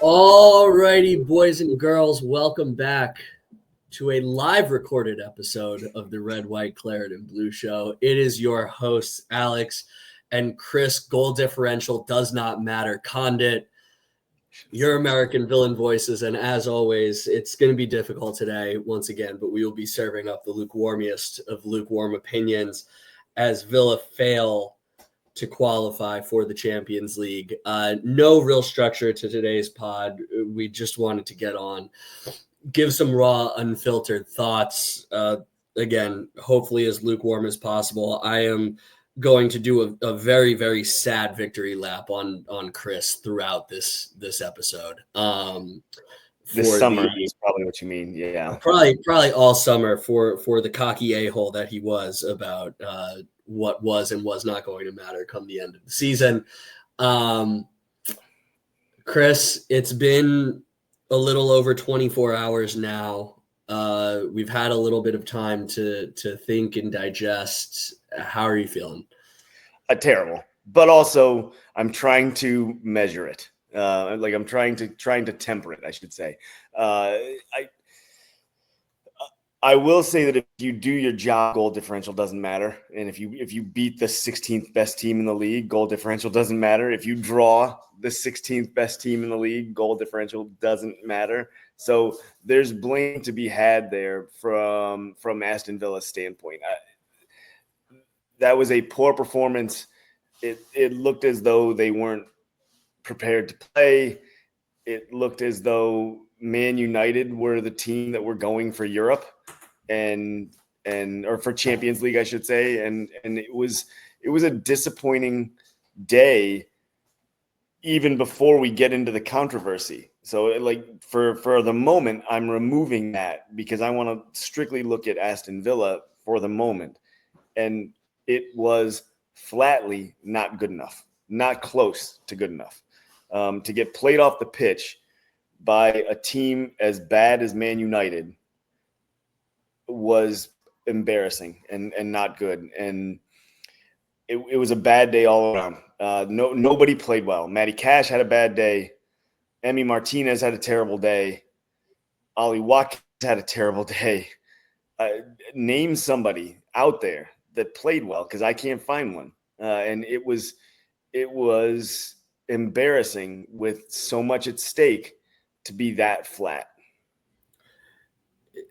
Alrighty, boys and girls, welcome back to a live recorded episode of the Red, White, Claret, and Blue Show. It is your hosts, Alex and Chris. Goal differential does not matter. Condit, your American villain voices, and as always, it's going to be difficult today once again, but we will be serving up the lukewarmest of lukewarm opinions as Villa fail to qualify for the Champions League. No real structure to today's pod. We just wanted to get on, give some raw, unfiltered thoughts. Again, hopefully as lukewarm as possible. I am going to do a very, very sad victory lap on Chris throughout this episode. This summer is probably what you mean. Yeah. Probably all summer for the cocky a-hole that he was about what was and was not going to matter come the end of the season. Chris, it's been a little over 24 hours now. We've had a little bit of time to think and digest. How are you feeling? Terrible, but also I'm trying to measure it. I'm trying to temper it, I should say. I will say that if you do your job, goal differential doesn't matter. And if you beat the 16th best team in the league, goal differential doesn't matter. If you draw the 16th best team in the league, goal differential doesn't matter. So there's blame to be had there from Aston Villa's standpoint. That was a poor performance. It looked as though they weren't prepared to play. It looked as though Man United were the team that were going for Europe or for Champions League, I should say. And it was a disappointing day even before we get into the controversy. So for the moment, I'm removing that because I want to strictly look at Aston Villa for the moment. And it was flatly not good enough, not close to good enough. To get played off the pitch by a team as bad as Man United was embarrassing and not good. And it was a bad day all around. Nobody played well. Matty Cash had a bad day. Emi Martinez had a terrible day. Ollie Watkins had a terrible day. Name somebody out there that played well, because I can't find one. And it was embarrassing with so much at stake to be that flat.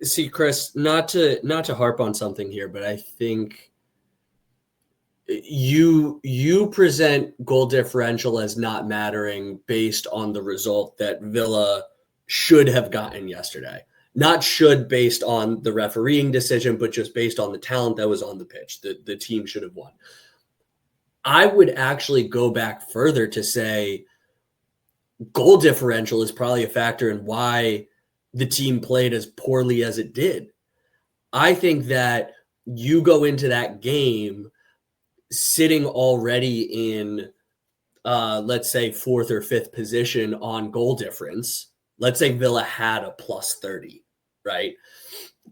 See, Chris, not to harp on something here, but I think you present goal differential as not mattering based on the result that Villa should have gotten yesterday. Not should based on the refereeing decision, but just based on the talent that was on the pitch. The team should have won. I would actually go back further to say goal differential is probably a factor in why the team played as poorly as it did. I think that you go into that game sitting already in, let's say, fourth or fifth position on goal difference. Let's say Villa had a plus 30, right?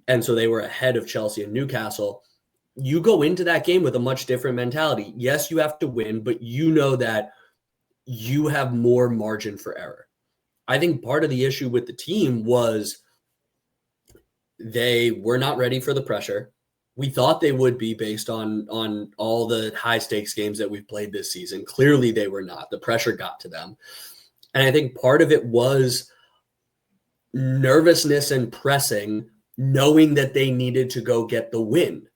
And so they were ahead of Chelsea and Newcastle. You go into that game with a much different mentality. Yes, you have to win, but you know that you have more margin for error. I think part of the issue with the team was they were not ready for the pressure. We thought they would be based on all the high stakes games that we've played this season. Clearly they were not. The pressure got to them. And I think part of it was nervousness and pressing, knowing that they needed to go get the win.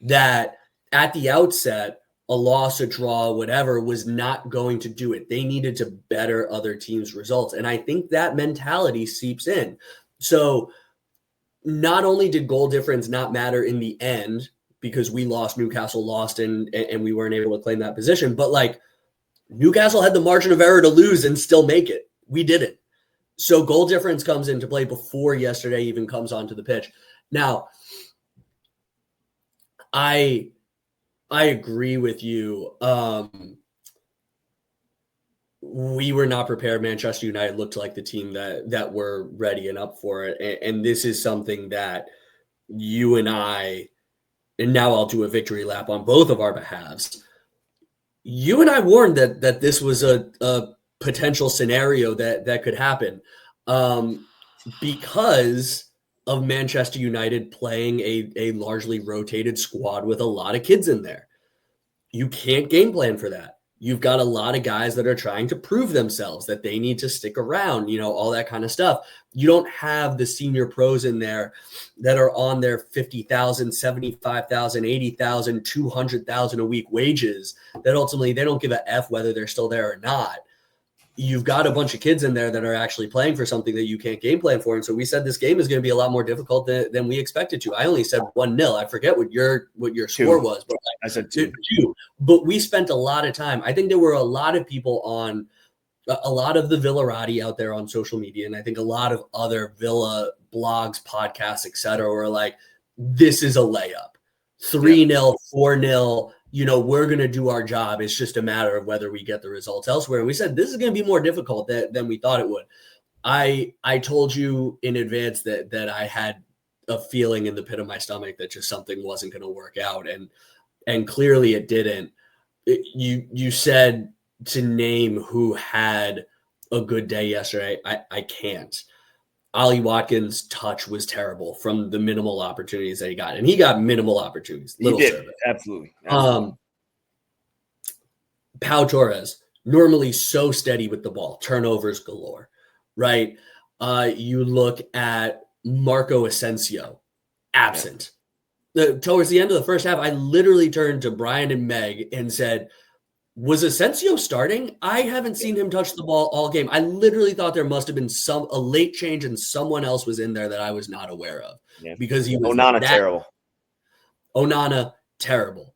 That at the outset, a loss, a draw, whatever, was not going to do it. They needed to better other teams' results. And I think that mentality seeps in. So not only did goal difference not matter in the end because we lost, Newcastle lost, and we weren't able to claim that position, but like Newcastle had the margin of error to lose and still make it. We didn't. So goal difference comes into play before yesterday even comes onto the pitch. Now, I agree with you. We were not prepared. Manchester United looked like the team that were ready and up for it. And this is something that you and I, and now I'll do a victory lap on both of our behalves. You and I warned that this was a potential scenario that could happen, because of Manchester United playing a largely rotated squad with a lot of kids in there. You can't game plan for that. You've got a lot of guys that are trying to prove themselves that they need to stick around, all that kind of stuff. You don't have the senior pros in there that are on their 50,000, 75,000, 80,000, 200,000 a week wages that ultimately they don't give a F whether they're still there or not. You've got a bunch of kids in there that are actually playing for something that you can't game plan for. And so we said this game is going to be a lot more difficult than we expected to. I only said 1-0. I forget what your score was, but I said 2. But we spent a lot of time. I think there were a lot of people on a lot of the Villarati out there on social media. And I think a lot of other Villa blogs, podcasts, et cetera, were like, this is a layup. 3-0, 4-0. We're going to do our job. It's just a matter of whether we get the results elsewhere. And we said this is going to be more difficult than we thought it would. I told you in advance that I had a feeling in the pit of my stomach that just something wasn't going to work out, and clearly it didn't. You said to name who had a good day yesterday. I can't. Ollie Watkins' touch was terrible from the minimal opportunities that he got. And he got minimal opportunities. He did. Service. Absolutely. Pau Torres, normally so steady with the ball, turnovers galore, right? You look at Marco Asensio, absent. Towards the end of the first half, I literally turned to Brian and Meg and said, was Asensio starting? I haven't seen him touch the ball all game. I literally thought there must have been a late change and someone else was in there that I was not aware of, because he was terrible. Onana, terrible.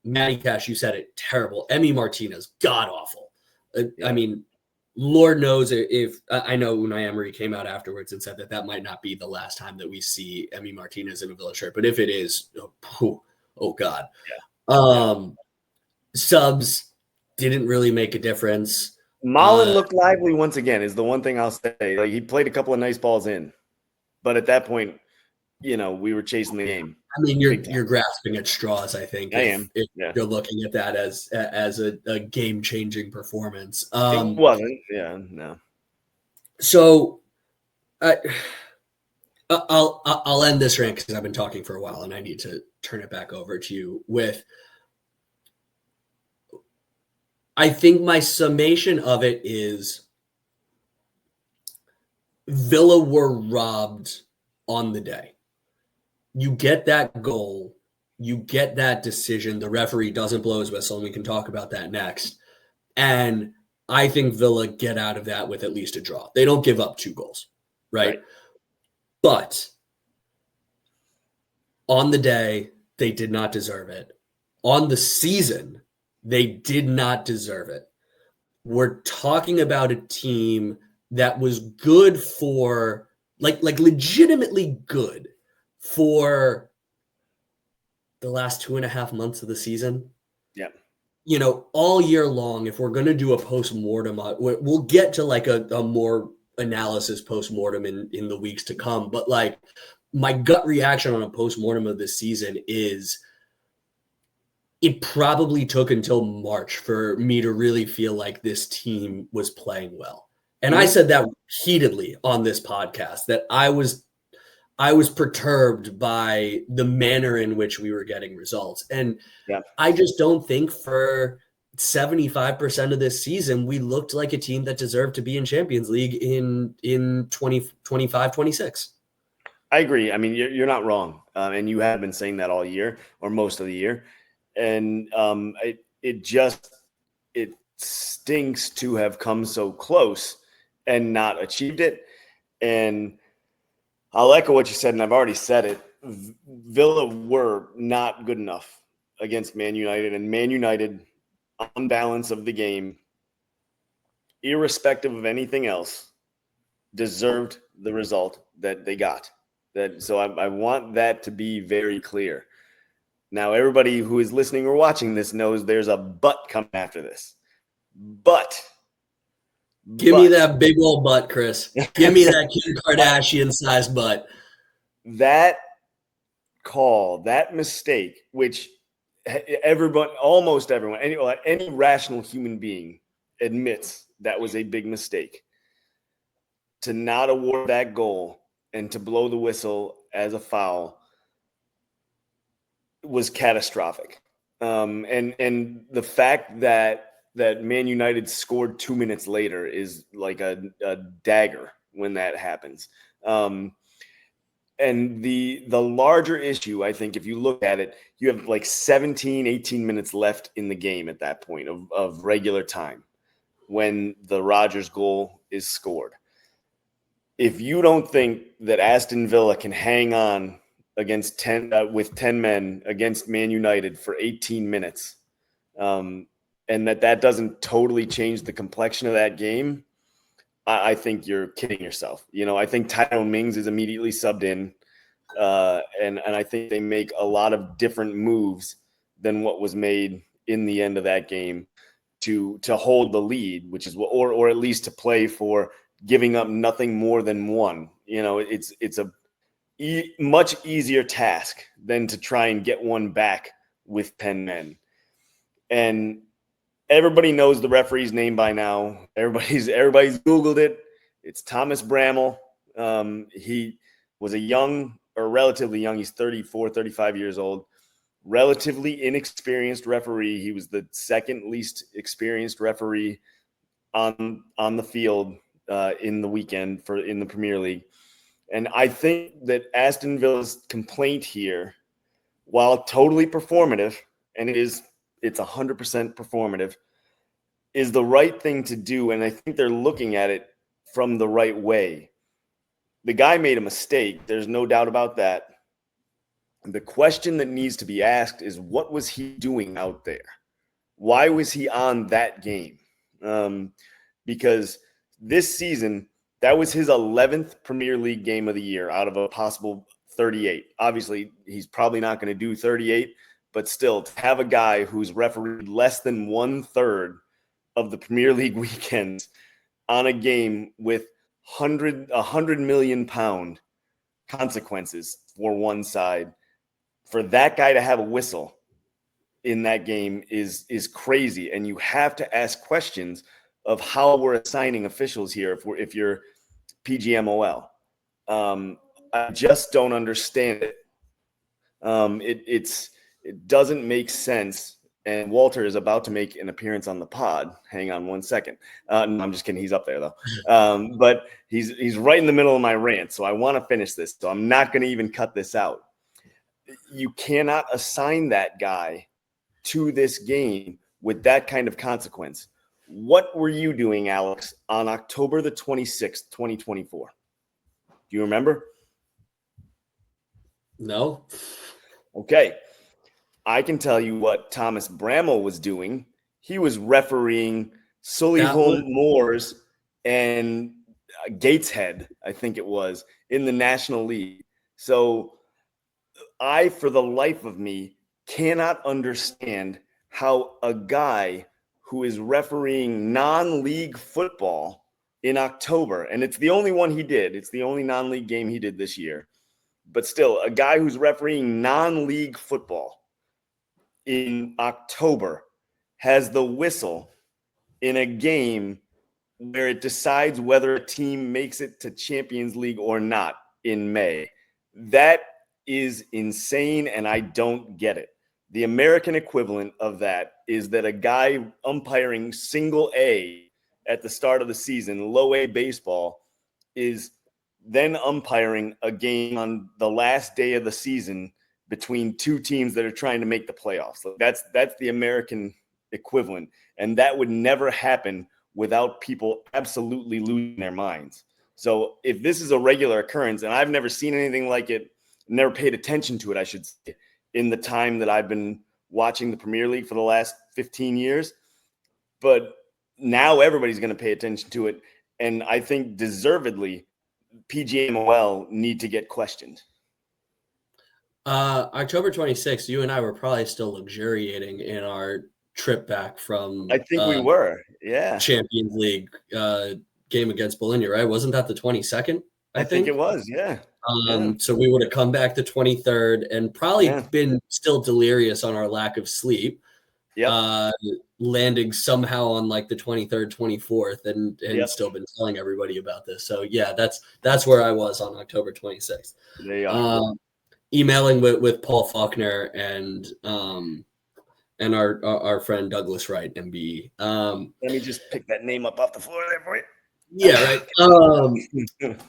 Matty Cash, you said it, terrible. Emi Martinez, god awful. I mean, Lord knows if I know Unai Emery came out afterwards and said that might not be the last time that we see Emi Martinez in a Villa shirt, but if it is, oh God. Subs didn't really make a difference. Mullen looked lively once again, is the one thing I'll say. Like, he played a couple of nice balls in, but at that point, we were chasing the game. I mean, you're grasping at straws, I think. I am. If you're looking at that as a game-changing performance. It wasn't. Yeah, no. So I'll end this rant because I've been talking for a while and I need to turn it back over to you with, I think my summation of it is Villa were robbed on the day. You get that goal, you get that decision, the referee doesn't blow his whistle, and we can talk about that next. And I think Villa get out of that with at least a draw. They don't give up 2 goals, right? But on the day, they did not deserve it. On the season, they did not deserve it. We're talking about a team that was good for, like legitimately good for the last 2.5 months of the season. Yeah. All year long, if we're going to do a post-mortem, we'll get to like a more analysis post-mortem in the weeks to come. But like, my gut reaction on a post-mortem of this season is it probably took until March for me to really feel like this team was playing well. And I said that repeatedly on this podcast, that I was perturbed by the manner in which we were getting results. And I just don't think for 75% of this season, we looked like a team that deserved to be in Champions League in 2025, 26. I agree. I mean, you're not wrong. And you have been saying that all year or most of the year. And it stinks to have come so close and not achieved it. And I'll echo what you said, and I've already said it. Villa were not good enough against Man United, and Man United, on balance of the game, irrespective of anything else, deserved the result that they got. So I want that to be very clear. Now, everybody who is listening or watching this knows there's a but coming after this. But give me that big old butt, Chris. Give me that Kim Kardashian-sized butt. That call, that mistake, which everyone, almost everyone, any rational human being admits that was a big mistake. To not award that goal and to blow the whistle as a foul was catastrophic. And the fact that Man United scored 2 minutes later is like a dagger when that happens. And the larger issue, I think, if you look at it, you have like 17, 18 minutes left in the game at that point of regular time when the Rodgers goal is scored. If you don't think that Aston Villa can hang on against 10 with 10 men against Man United for 18 minutes, and that doesn't totally change the complexion of that game, I think you're kidding yourself. I think Tyrone Mings is immediately subbed in, and I think they make a lot of different moves than what was made in the end of that game to hold the lead, which is or at least to play for giving up nothing more than one. It's a much easier task than to try and get one back with 10 men. And everybody knows the referee's name by now. Everybody's Googled it. It's Thomas Bramall. He was relatively young. He's 34, 35 years old. Relatively inexperienced referee. He was the second least experienced referee on the field in the weekend in the Premier League. And I think that Aston Villa's complaint here, while totally performative, and it's 100% performative, is the right thing to do. And I think they're looking at it from the right way. The guy made a mistake. There's no doubt about that. The question that needs to be asked is, what was he doing out there? Why was he on that game? Because this season, that was his 11th Premier League game of the year out of a possible 38. Obviously, he's probably not going to do 38, but still, to have a guy who's refereed less than 1/3 of the Premier League weekends on a game with 100 million pound consequences for one side, for that guy to have a whistle in that game is crazy. And you have to ask questions of how we're assigning officials here if you're PGMOL. I just don't understand it. It doesn't make sense. And Walter is about to make an appearance on the pod. Hang on one second. No, I'm just kidding. He's up there though. But he's right in the middle of my rant, so I want to finish this. So I'm not going to even cut this out. You cannot assign that guy to this game with that kind of consequence. What were you doing, Alex, on October the 26th, 2024? Do you remember? No. Okay. I can tell you what Thomas Bramall was doing. He was refereeing Solihull Moors and Gateshead, I think it was, in the National League. So I, for the life of me, cannot understand how a guy who is refereeing non-league football in October, and it's the only one he did. It's the only non-league game he did this year. But still, a guy who's refereeing non-league football in October has the whistle in a game where it decides whether a team makes it to Champions League or not in May. That is insane, and I don't get it. The American equivalent of that is that a guy umpiring single A at the start of the season, low A baseball, is then umpiring a game on the last day of the season between two teams that are trying to make the playoffs. So that's the American equivalent. And that would never happen without people absolutely losing their minds. So if this is a regular occurrence, and I've never seen anything like it, never paid attention to it, I should say, in the time that I've been watching the Premier League for the last 15 years. But now everybody's going to pay attention to it. And I think deservedly, PGMOL need to get questioned. October 26th, you and I were probably still luxuriating in our trip back from I think we were, yeah. Champions League game against Bologna, right? Wasn't that the 22nd? I think it was, yeah. So we would have come back the 23rd and probably been still delirious on our lack of sleep. Yep. Landing somehow on like the 23rd, 24th, and Yep. still been telling everybody about this. So yeah, that's where I was on October 26th. There you are. Emailing with Paul Faulkner and our friend Douglas Wright, MBE. Let me just pick that name up off the floor there for you. Yeah, right.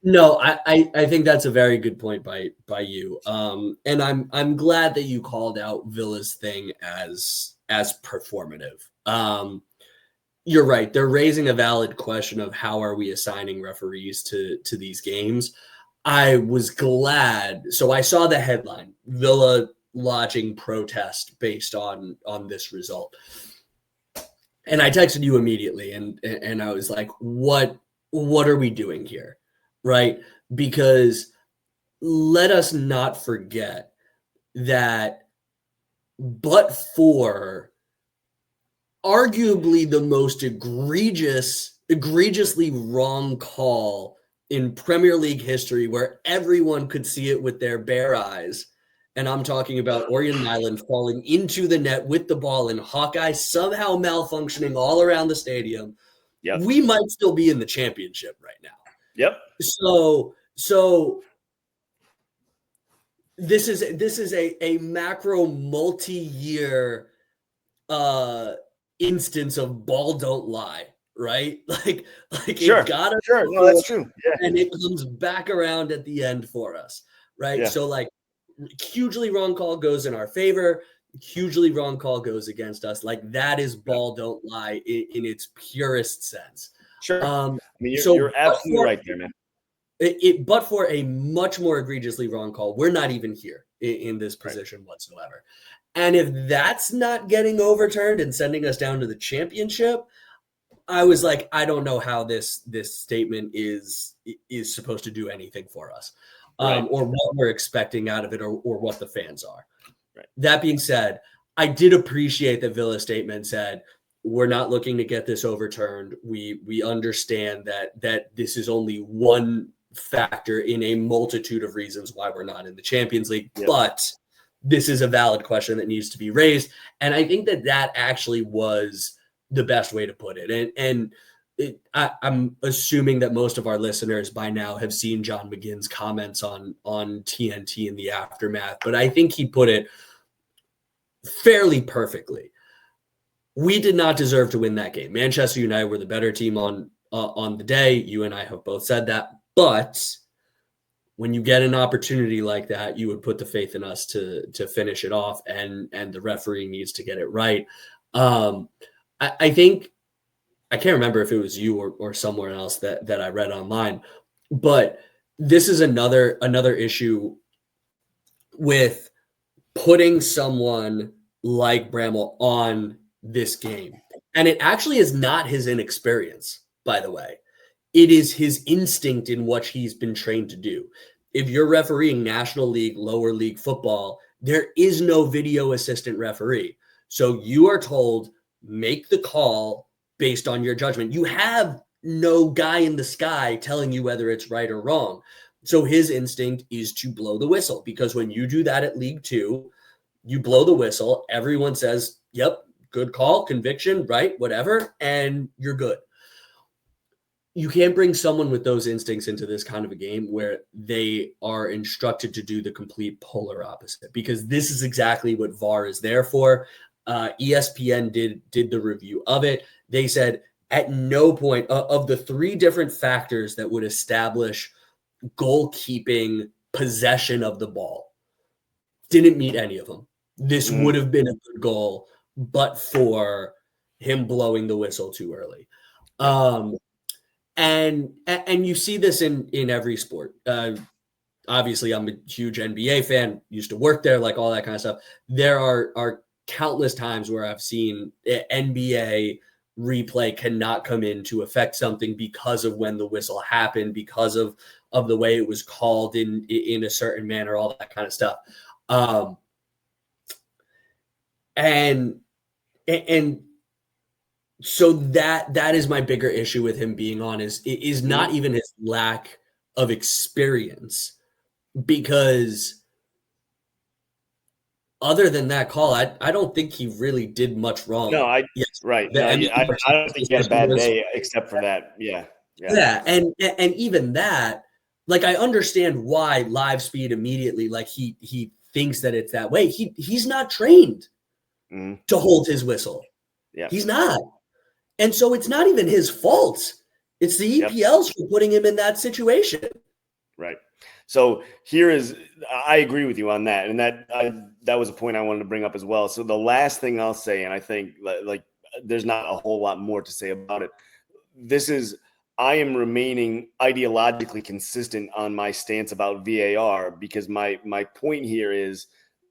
No, I think that's a very good point by you. And I'm glad that you called out Villa's thing as performative. You're right. They're raising a valid question of how are we assigning referees to these games. I was glad. So I saw the headline, Villa lodging protest based on this result. And I texted you immediately and I was like, what are we doing here? Right? Because let us not forget that but for arguably the most egregiously wrong call in Premier League history where everyone could see it with their bare eyes. And I'm talking about Orjan Nyland falling into the net with the ball and Hawkeye somehow malfunctioning all around the stadium. Yep. We might still be in the championship right now. Yep. So this is a macro multi-year instance of ball don't lie, right? Like Sure. it got us. Sure. No, that's true. Yeah. And it comes back around at the end for us, right? Yeah. So like hugely wrong call goes in our favor, hugely wrong call goes against us. Like that is ball don't lie in its purest sense. Sure. I mean, so you're absolutely right there, man. But for a much more egregiously wrong call, we're not even here in this position whatsoever. And if that's not getting overturned and sending us down to the championship, I was like, I don't know how this statement is supposed to do anything for us, or what we're expecting out of it, or what the fans are. Right. That being said, I did appreciate that Villa's statement said, we're not looking to get this overturned. We understand that this is only one factor in a multitude of reasons why we're not in the Champions League, but this is a valid question that needs to be raised. And I think that actually was the best way to put it. And I'm assuming that most of our listeners by now have seen John McGinn's comments on TNT in the aftermath, but I think he put it fairly perfectly. We did not deserve to win that game. Manchester United were the better team on the day. You and I have both said that. But when you get an opportunity like that, you would put the faith in us to finish it off, and the referee needs to get it right. I think I can't remember if it was you or somewhere else that I read online, but this is another issue with putting someone like Bramall on this game. And it actually is not his inexperience, by the way. It is his instinct in what he's been trained to do. If you're refereeing National League, lower league football, there is no video assistant referee. So you are told, make the call based on your judgment. You have no guy in the sky telling you whether it's right or wrong. So his instinct is to blow the whistle, because when you do that at League Two, you blow the whistle, everyone says, yep, good call, conviction, right, whatever, and you're good. You can't bring someone with those instincts into this kind of a game where they are instructed to do the complete polar opposite, because this is exactly what VAR is there for. ESPN did the review of it. They said at no point of the three different factors that would establish goalkeeping possession of the ball, didn't meet any of them. This would have been a good goal, but for him blowing the whistle too early. And you see this in every sport. Obviously, I'm a huge NBA fan, used to work there, like all that kind of stuff. There are countless times where I've seen NBA replay cannot come in to affect something because of when the whistle happened, because of the way it was called in a certain manner, all that kind of stuff. And so that is my bigger issue with him being on is not even his lack of experience, because other than that call, I don't think he really did much wrong. No, Yes. right. The No, Emmy I don't think he had a decision bad was day except for that. Yeah. Yeah. yeah, and even that, like I understand why live speed immediately, like he thinks that it's that way. He's not trained Mhm. to hold his whistle. Yeah. He's not. And so it's not even his fault. It's the Yep. EPLs for putting him in that situation. Right. So I agree with you on that. And that was a point I wanted to bring up as well. So the last thing I'll say, and I think like there's not a whole lot more to say about it. I am remaining ideologically consistent on my stance about VAR because my point here is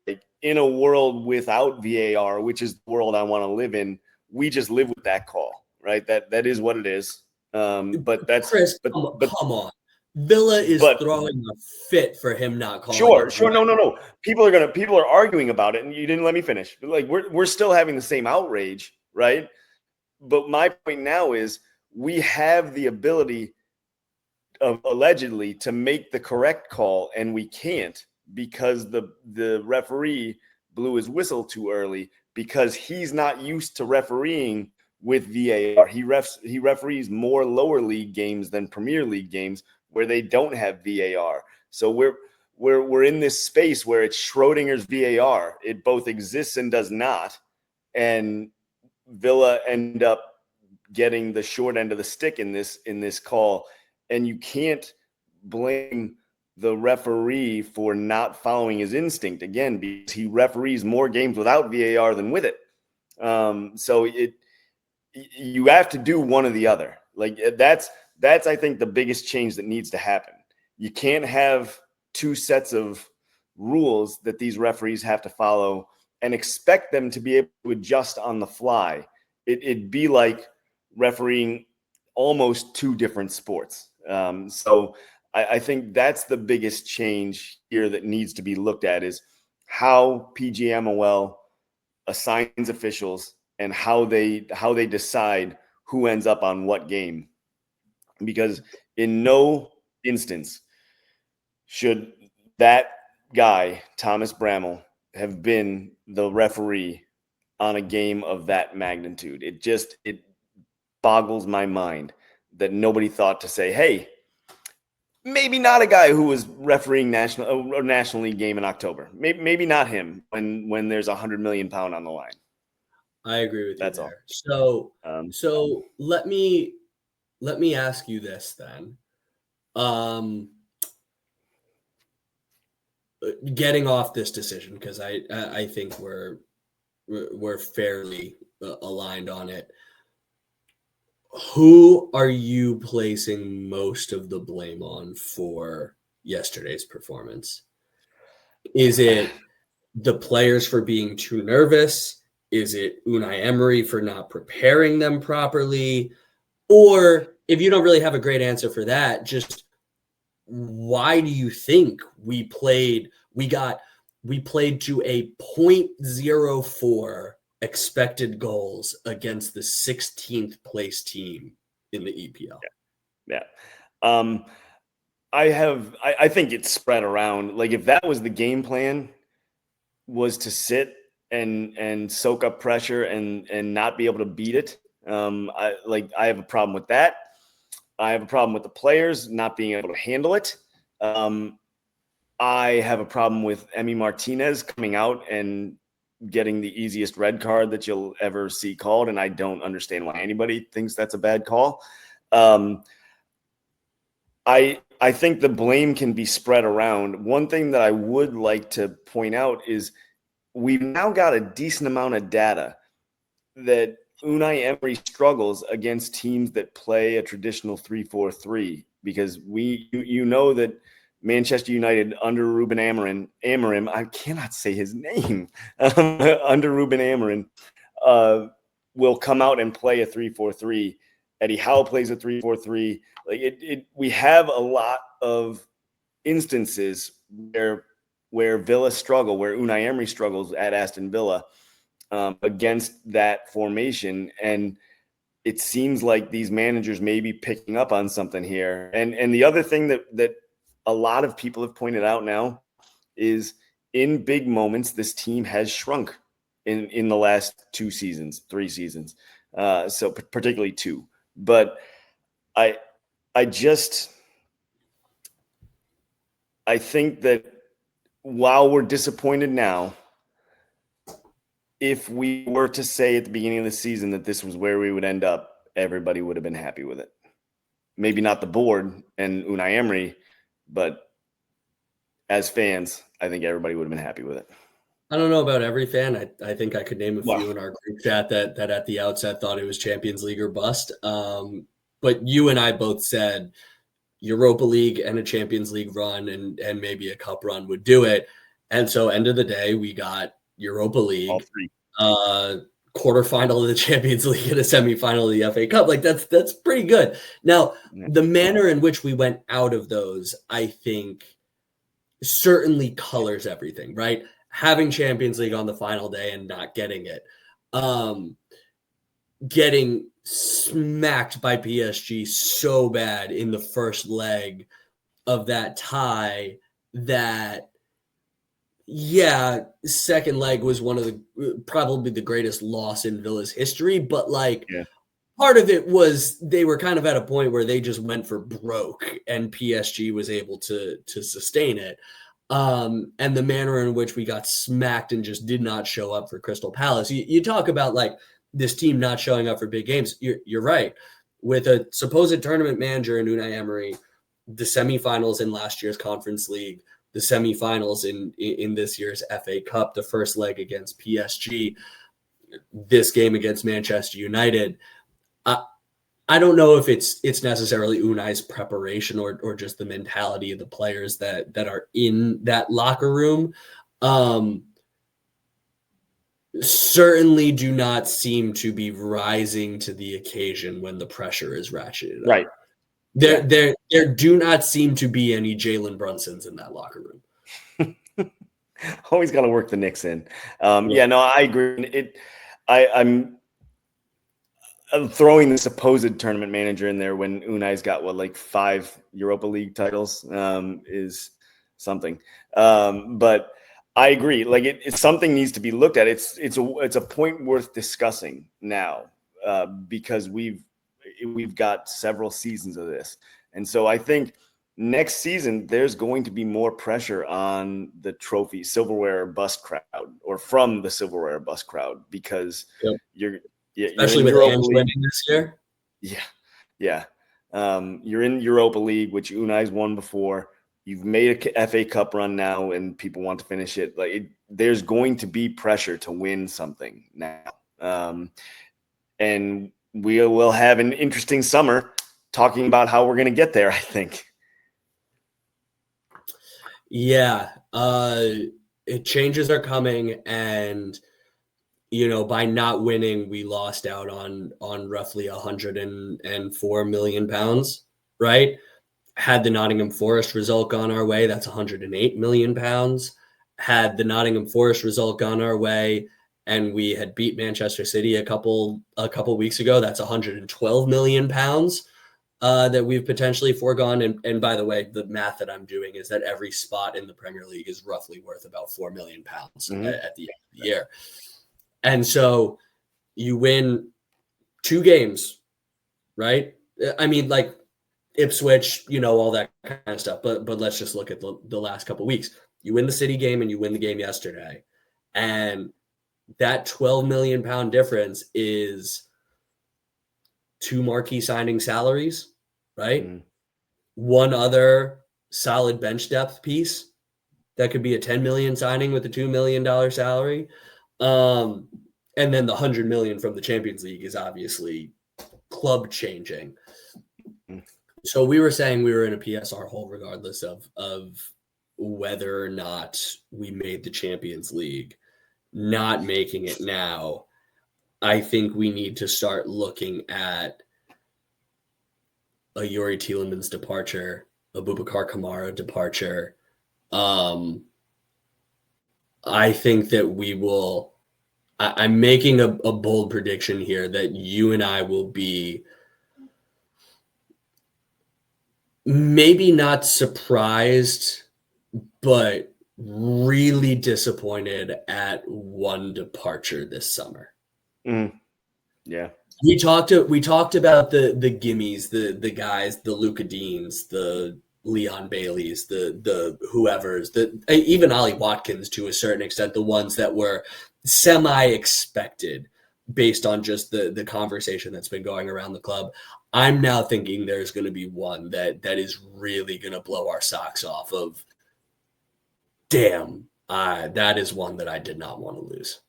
like in a world without VAR, which is the world I want to live in, we just live with that call, right? That is what it is. But that's Chris, but come on. Villa is but throwing a fit for him not calling sure, it. sure. No. People are arguing about it, and you didn't let me finish. Like we're still having the same outrage, right? But my point now is we have the ability of allegedly to make the correct call, and we can't because the referee blew his whistle too early because he's not used to refereeing with VAR. He referees more lower league games than Premier League games where they don't have VAR. So we're in this space where it's Schrodinger's VAR. It both exists and does not. And Villa end up getting the short end of the stick in this call. And you can't blame the referee for not following his instinct again because he referees more games without VAR than with it. So you have to do one or the other. Like that's I think the biggest change that needs to happen. You can't have two sets of rules that these referees have to follow and expect them to be able to adjust on the fly. It'd be like refereeing almost two different sports. So I think that's the biggest change here that needs to be looked at is how PGMOL assigns officials and how they decide who ends up on what game. Because in no instance should that guy, Thomas Bramall, have been the referee on a game of that magnitude. It boggles my mind that nobody thought to say, hey, maybe not a guy who was refereeing a National League game in October. Maybe not him when there's £100 million on the line. I agree with you That's there. all. So let me ask you this then. Getting off this decision because I think we're fairly aligned on it. Who are you placing most of the blame on for yesterday's performance? Is it the players for being too nervous? Is it Unai Emery for not preparing them properly? Or if you don't really have a great answer for that, just why do you think we played to a .04 expected goals against the 16th place team in the EPL? Yeah. I think it's spread around. Like if that was the game plan, was to sit and soak up pressure and not be able to beat it. I have a problem with that. I have a problem with the players not being able to handle it. I have a problem with Emi Martinez coming out and getting the easiest red card that you'll ever see called, and I don't understand why anybody thinks that's a bad call. I think the blame can be spread around. One thing that I would like to point out is we've now got a decent amount of data that Unai Emery struggles against teams that play a traditional 3-4-3 because you know that Manchester United under Ruben Amorim, I cannot say his name, under Ruben Amorim, will come out and play a 3-4-3. Eddie Howe plays a 3-4-3. Like we have a lot of instances where Villa struggle, where Unai Emery struggles at Aston Villa against that formation. And it seems like these managers may be picking up on something here. And the other thing that a lot of people have pointed out now is in big moments, this team has shrunk in the last 2 seasons, 3 seasons. So particularly 2. But I think that while we're disappointed now, if we were to say at the beginning of the season that this was where we would end up, everybody would have been happy with it. Maybe not the board and Unai Emery, but as fans, I think everybody would have been happy with it. I don't know about every fan. I think I could name a few Wow. in our group chat that at the outset thought it was Champions League or bust. But you and I both said Europa League and a Champions League run and maybe a cup run would do it. And so end of the day, we got Europa All League, 3. quarterfinal of the Champions League and a semifinal of the FA Cup. Like that's pretty good. Now, the manner in which we went out of those, I think, certainly colors everything, right? Having Champions League on the final day and not getting it. Getting smacked by PSG so bad in the first leg of that tie that, yeah, second leg was one of the probably the greatest loss in Villa's history, but part of it was they were kind of at a point where they just went for broke and PSG was able to sustain it. And the manner in which we got smacked and just did not show up for Crystal Palace. You talk about like this team not showing up for big games. You're right. With a supposed tournament manager in Unai Emery, the semifinals in last year's Conference League, the semifinals in this year's FA Cup, the first leg against PSG, this game against Manchester United. I don't know if it's necessarily Unai's preparation or just the mentality of the players that are in that locker room. Certainly do not seem to be rising to the occasion when the pressure is ratcheted up. Right. There do not seem to be any Jalen Brunsons in that locker room. Always got to work the Knicks in. I agree. I'm throwing the supposed tournament manager in there when Unai's got 5 Europa League titles is something. But I agree. It's something needs to be looked at. It's a point worth discussing now because we've got several seasons of this, and so I think next season there's going to be more pressure on the trophy silverware bust crowd or from the silverware bust crowd because especially with Ange winning this year. Yeah. You're in Europa League, which Unai's won before. You've made a FA Cup run now, and people want to finish it. There's going to be pressure to win something now, and we will have an interesting summer talking about how we're going to get there. I think. Yeah, changes are coming, and by not winning, we lost out on roughly £104 million, right? Had the Nottingham Forest result gone our way, that's £108 million. Had the Nottingham Forest result gone our way, and we had beat Manchester City a couple weeks ago, that's £112 million that we've potentially foregone. And by the way, the math that I'm doing is that every spot in the Premier League is roughly worth about £4 million at the end of the year. And so you win 2 games, right? I mean, Ipswich, all that kind of stuff. But let's just look at the last couple of weeks. You win the City game and you win the game yesterday. And that £12 million difference is 2 marquee signing salaries, right? Mm-hmm. 1 other solid bench depth piece that could be a $10 million signing with a $2 million salary. And then the $100 million from the Champions League is obviously club changing. So we were saying we were in a PSR hole regardless of whether or not we made the Champions League. Not making it now, I think we need to start looking at a Yuri Tielemans departure, a Boubacar Kamara departure. I think that we will. I'm making a bold prediction here that you and I will be maybe not surprised, but really disappointed at one departure this summer. Yeah. We talked about the gimmies, the guys, the Luka Deans, the Leon Baileys, the whoever's, even Ollie Watkins to a certain extent, the ones that were semi expected based on just the conversation that's been going around the club. I'm now thinking there's going to be one that is really going to blow our socks off of. Damn, that is one that I did not want to lose.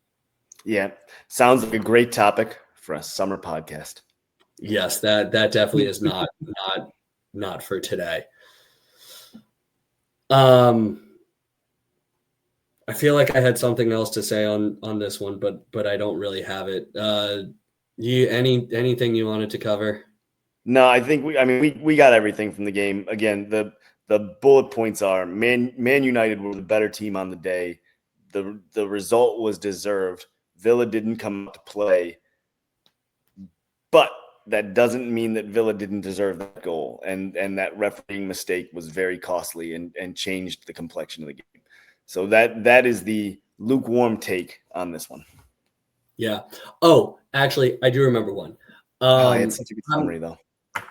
Yeah, sounds like a great topic for a summer podcast. Yes, that definitely is not for today. I feel like I had something else to say on this one, but I don't really have it. Anything you wanted to cover? No, I think we got everything from the game. Again, the bullet points are Man United were the better team on the day. The result was deserved. Villa didn't come to play, but that doesn't mean that Villa didn't deserve that goal, and that refereeing mistake was very costly and changed the complexion of the game. So that is the lukewarm take on this one. Yeah. Oh, actually, I do remember one. I had such a good summary, though.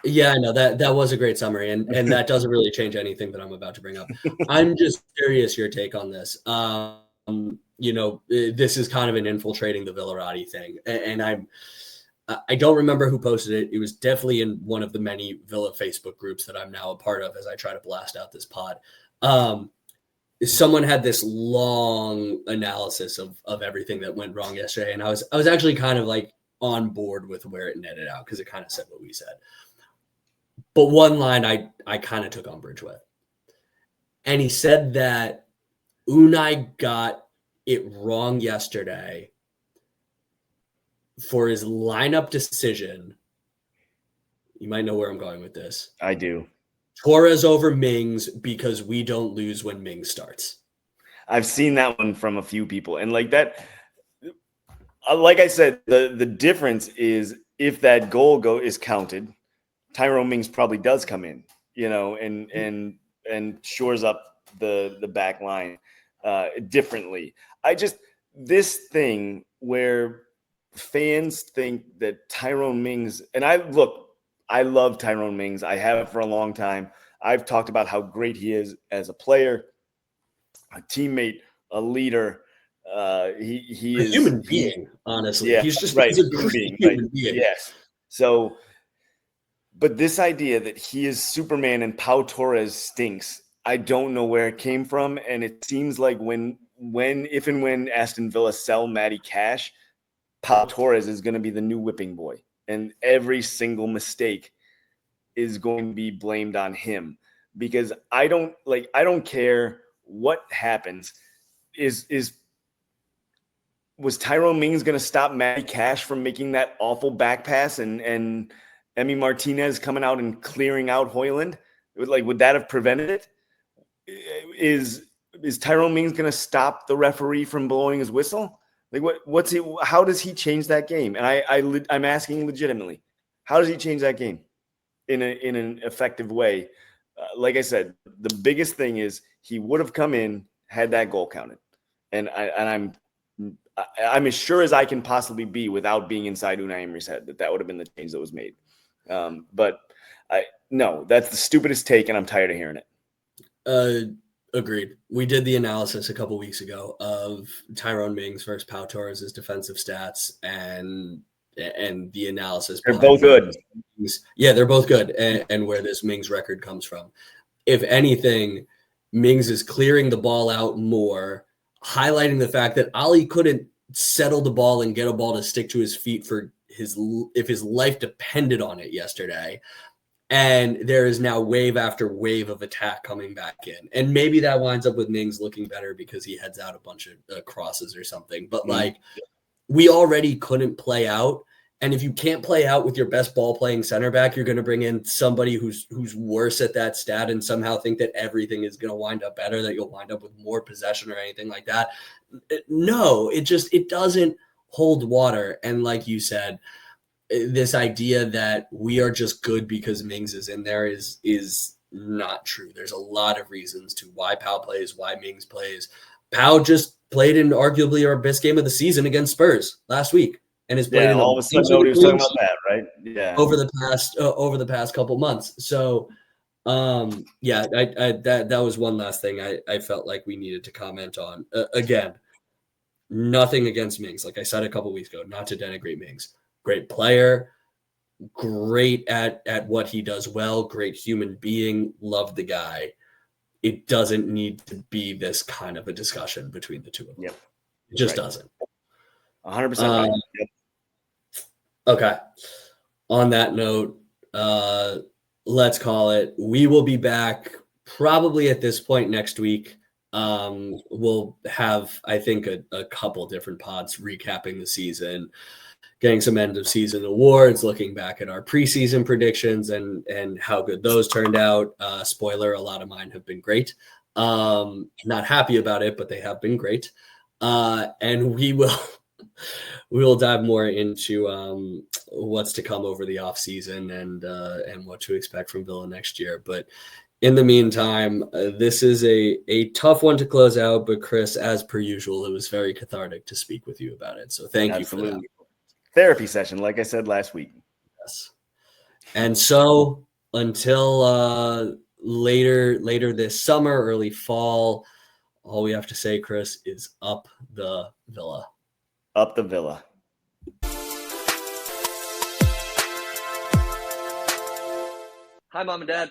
Yeah, I know that was a great summary, and that doesn't really change anything that I'm about to bring up. I'm just curious your take on this. This is kind of an infiltrating the Villarati thing, and I don't remember who posted it. It was definitely in one of the many Villa Facebook groups that I'm now a part of as I try to blast out this pod. Someone had this long analysis of everything that went wrong yesterday, and I was actually kind of like on board with where it netted out because it kind of said what we said. But one line I kind of took umbrage with. And he said that Unai got it wrong yesterday for his lineup decision. You might know where I'm going with this. I do. Torres over Mings because we don't lose when Mings starts. I've seen that one from a few people. And like that, like I said, the difference is if that goal is counted, Tyrone Mings probably does come in, and shores up the back line differently. This thing where fans think that Tyrone Mings, and I love Tyrone Mings. I have for a long time. I've talked about how great he is as a player, a teammate, a leader. He is a human being, honestly. Yeah, he's just right. He's a human being. Yes. So, but this idea that he is Superman and Pau Torres stinks, I don't know where it came from. And it seems like if and when Aston Villa sell Matty Cash, Pau Torres is going to be the new whipping boy. And every single mistake is going to be blamed on him because I don't care what happens. Was Tyrone Mings going to stop Matty Cash from making that awful back pass and Emi Martinez coming out and clearing out Højlund? Would that have prevented it? Is Tyrone Mings going to stop the referee from blowing his whistle? How does he change that game? And I'm asking legitimately, how does he change that game in an effective way? Like I said, the biggest thing is he would have come in, had that goal counted. And I'm as sure as I can possibly be without being inside Unai Emery's head that would have been the change that was made. But that's the stupidest take, and I'm tired of hearing it. Agreed. We did the analysis a couple weeks ago of Tyrone Mings versus Pau Torres' defensive stats, and the analysis. They're both good. Yeah, they're both good, and where this Mings record comes from. If anything, Mings is clearing the ball out more, highlighting the fact that Ali couldn't settle the ball and get a ball to stick to his feet if his life depended on it yesterday. And there is now wave after wave of attack coming back in. And maybe that winds up with Mings looking better because he heads out a bunch of crosses or something. But we already couldn't play out. And if you can't play out with your best ball playing center back, you're going to bring in somebody who's worse at that stat and somehow think that everything is going to wind up better, that you'll wind up with more possession or anything like that. No, it doesn't hold water. And like you said, this idea that we are just good because Mings is in there is not true. There's a lot of reasons to why Pau plays, why Mings plays. Pau just played in arguably our best game of the season against Spurs last week, and has played in all of a sudden nobody was talking about that, right? Yeah, over the past couple months. So, that was one last thing I felt like we needed to comment on. Again, nothing against Mings. Like I said a couple weeks ago, not to denigrate Mings. Great player, great at what he does well, great human being, love the guy. It doesn't need to be this kind of a discussion between the two of them. Yep. It just doesn't. 100% right. Yep. Okay. On that note, let's call it. We will be back probably at this point next week. We'll have, I think, a couple different pods recapping the season, getting some end of season awards, looking back at our preseason predictions and how good those turned out. Spoiler, a lot of mine have been great. Not happy about it, but they have been great. And we will dive more into what's to come over the off season and what to expect from Villa next year. But in the meantime, this is a tough one to close out. But Chris, as per usual, it was very cathartic to speak with you about it. So thank you for that. Therapy session, like I said last week. Yes. And so until later this summer, early fall, all we have to say, Chris, is up the Villa. Up the Villa. Hi, Mom and Dad.